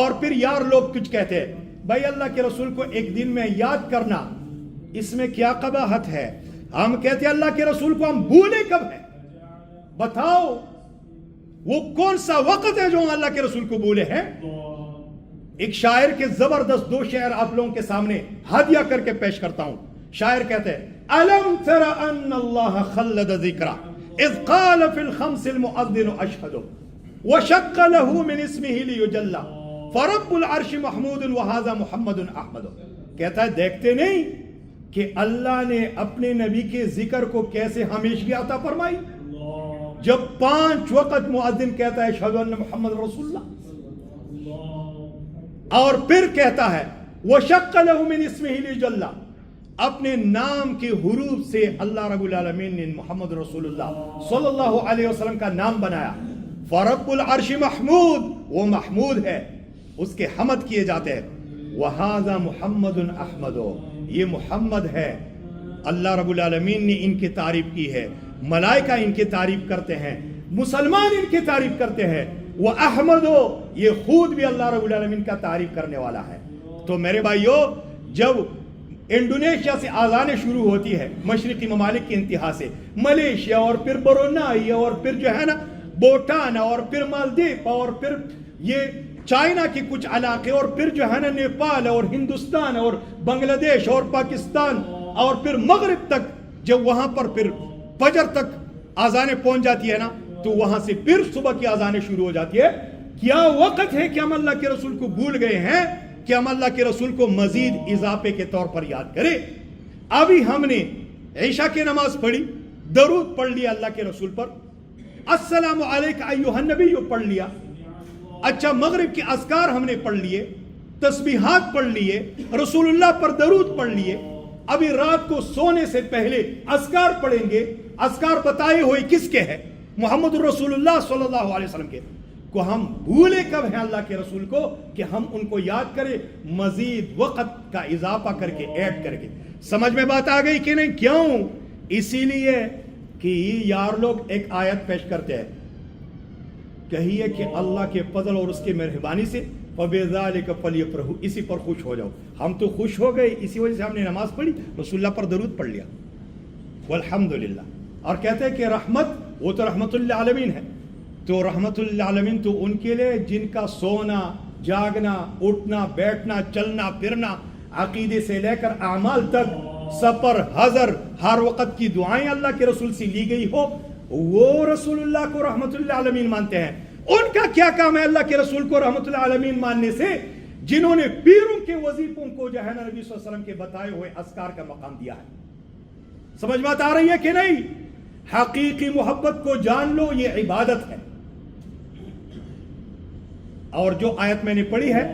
اور پھر یار لوگ کچھ کہتے ہیں بھائی اللہ کے رسول کو ایک دن میں یاد کرنا اس میں کیا قباحت ہے؟ ہم کہتے ہیں اللہ کے رسول کو ہم بھولے کب ہے؟ بتاؤ وہ کون سا وقت ہے جو ہم اللہ کے رسول کو بھولے ہیں؟ ایک شاعر کے زبردست دو شعر آپ لوگوں کے سامنے ہدیہ کر کے پیش کرتا ہوں. شاعر کہتے ہیں أَلَمْ تَرَ أَنَّ اللَّهَ خَلَّدَ ذِكْرَ إِذْ قَالَ فِي الْخَمْسِ الْمُؤَذِّنُ أَشْهَدُ وَشَقَّ لَهُ مِنْ اسْمِهِ لِيُجَلَّ فَرَبُّ الْعَرْشِ مَحْمُودٌ وَهَذَا مُحَمَّدٌ أَحْمَدُ. کہتا ہے دیکھتے نہیں کہ اللہ نے اپنے نبی کے ذکر کو کیسے ہمیشگی عطا فرمائی. جب 5 وقت مؤذن کہتا ہے اشہدو ان محمد رسول اللہ، اور پھر کہتا ہے وَشَقَّ لَهُ مِنْ اسْمِهِ لِيُجَلَّ، اپنے نام کے حروف سے اللہ رب العالمین نے محمد رسول اللہ صلی اللہ علیہ وسلم کا نام بنایا. فَرَبُّ الْعَرْشِ محمود، وہ محمود ہے، اس کے حمد کیے جاتے ہیں. وَهَذَا مُحَمَّدٌ أَحْمَدُ، یہ محمد ہے. اللہ رب العالمین نے ان کی تعریف کی ہے، ملائکہ ان کی تعریف کرتے ہیں، مسلمان ان کی تعریف کرتے ہیں. وَأَحْمَدُ، یہ خود بھی اللہ رب العالمین کا تعریف کرنے والا ہے. تو میرے بھائیو، جب انڈونیشیا سے آزانیں شروع ہوتی ہے، مشرقی ممالک کی انتہا سے، ملیشیا اور پھر برونائی اور پھر جو ہے نا بوٹان اور پھر مالدیپ اور پھر یہ چائنا کے کچھ علاقے اور پھر جو ہے نا نیپال اور ہندوستان اور بنگلہ دیش اور پاکستان اور پھر مغرب تک، جب وہاں پر پھر فجر تک آزانیں پہنچ جاتی ہے نا، تو وہاں سے پھر صبح کی آزانیں شروع ہو جاتی ہے. کیا وقت ہے کہ ہم اللہ کے رسول کو بھول گئے ہیں کہ ہم اللہ کے رسول کو مزید اضافے کے طور پر یاد کریں؟ ابھی ہم نے عشاء کی نماز پڑھی، درود پڑھ لیا اللہ کے رسول پر، السلام علیک ایھا النبی پڑھ لیا. اچھا، مغرب کے اذکار ہم نے پڑھ لیے، تسبیحات پڑھ لیے، رسول اللہ پر درود پڑھ لیے. ابھی رات کو سونے سے پہلے اذکار پڑھیں گے. اذکار بتائے ہوئے کس کے ہیں؟ محمد رسول اللہ صلی اللہ علیہ وسلم کے. کو ہم بھولے کب ہیں اللہ کے رسول کو کہ ہم ان کو یاد کریں مزید وقت کا اضافہ کر کے، ایڈ کر کے. سمجھ میں بات آ گئی کہ نہیں؟ کیوں؟ اسی لیے کہ یار لوگ ایک آیت پیش کرتے ہیں، کہیے کہ اللہ کے فضل اور اس کے مہربانی سے فَبِذَلِكَ فَلْيَفْرَحُوا، اسی پر خوش ہو جاؤ. ہم تو خوش ہو گئے، اسی وجہ سے ہم نے نماز پڑھی، رسول اللہ پر درود پڑھ لیا، والحمدللہ. اور کہتے ہیں کہ رحمت، وہ تو رحمت للعالمین ہے. تو رحمت للعالمین تو ان کے لیے جن کا سونا، جاگنا، اٹھنا، بیٹھنا، چلنا پھرنا، عقیدے سے لے کر اعمال تک، سفر، حضر، ہر وقت کی دعائیں اللہ کے رسول سے لی گئی ہو، وہ رسول اللہ کو رحمت للعالمین مانتے ہیں. ان کا کیا کام ہے اللہ کے رسول کو رحمت للعالمین ماننے سے، جنہوں نے پیروں کے وظیفوں کو جو ہے نا نبی صلی اللہ علیہ وسلم کے بتائے ہوئے اذکار کا مقام دیا ہے. سمجھ بات آ رہی ہے کہ نہیں؟ حقیقی محبت کو جان لو، یہ عبادت ہے. اور جو آیت میں نے پڑھی ہے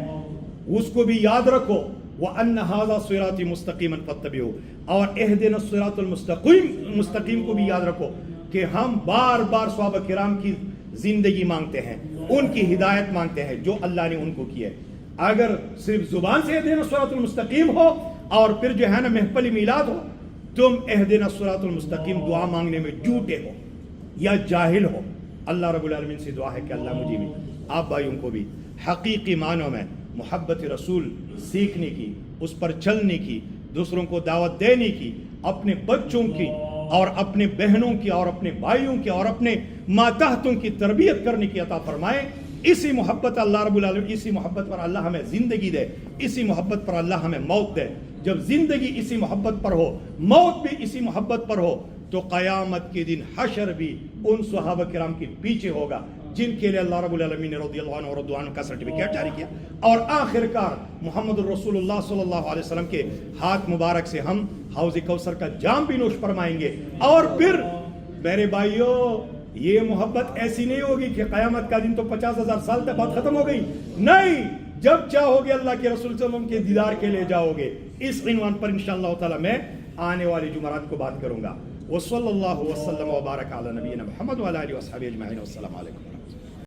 اس کو بھی یاد رکھو، وَأَنَّ هَذَا صِرَاطِي مُسْتَقِيمًا فَاتَّبِعُوهُ، اور اهْدِنَا الصِّرَاطَ الْمُسْتَقِيمَ کو بھی یاد رکھو کہ ہم بار بار صحابہ کرام کی زندگی مانگتے ہیں، ان کی ہدایت مانگتے ہیں جو اللہ نے ان کو کی ہے. اگر صرف زبان سے اهْدِنَا الصِّرَاطَ الْمُسْتَقِيمَ ہو اور پھر جو ہے نا محفل میلاد ہو، تم اهْدِنَا الصِّرَاطَ الْمُسْتَقِيمَ دعا مانگنے میں جھوٹے ہو یا جاہل ہو. اللہ رب العالمین سے دعا ہے کہ اللہ مجھے بھی آپ بھائیوں کو بھی حقیقی معنوں میں محبت رسول سیکھنے کی، اس پر چلنے کی، دوسروں کو دعوت دینے کی، اپنے بچوں کی اور اپنے بہنوں کی اور اپنے بھائیوں کی اور اپنے ماتحتوں کی تربیت کرنے کی عطا فرمائے. اسی محبت اللہ رب العالمین، اسی محبت پر اللہ ہمیں زندگی دے، اسی محبت پر اللہ ہمیں موت دے. جب زندگی اسی محبت پر ہو، موت بھی اسی محبت پر ہو، تو قیامت کے دن حشر بھی ان صحابہ کرام کے پیچھے ہوگا جن کے لیے اللہ رب العالمین نے رضی اللہ عنہ اور رضوان کا سرٹیفکیٹ جاری کیا. اور آخر کار محمد رسول اللہ صلی اللہ علیہ وسلم کے ہاتھ مبارک سے ہم حوض کوثر کا جام بھی نوش فرمائیں گے. اور پھر میرے بھائیوں، یہ محبت ایسی نہیں ہوگی کہ قیامت کا دن تو 50,000 سال تک بعد ختم ہو گئی. نہیں، جب چاہو گے اللہ کے رسول صلی اللہ علیہ وسلم کے دیدار کے لیے جاؤ گے. اس عنوان پر انشاءاللہ تعالی میں آنے والی جمعرات کو بات کروں گا. وصلی اللہ وسلم وبارک علی نبینا محمد وعلی آلہ وصحبہ اجمعین. والسلام علیکم.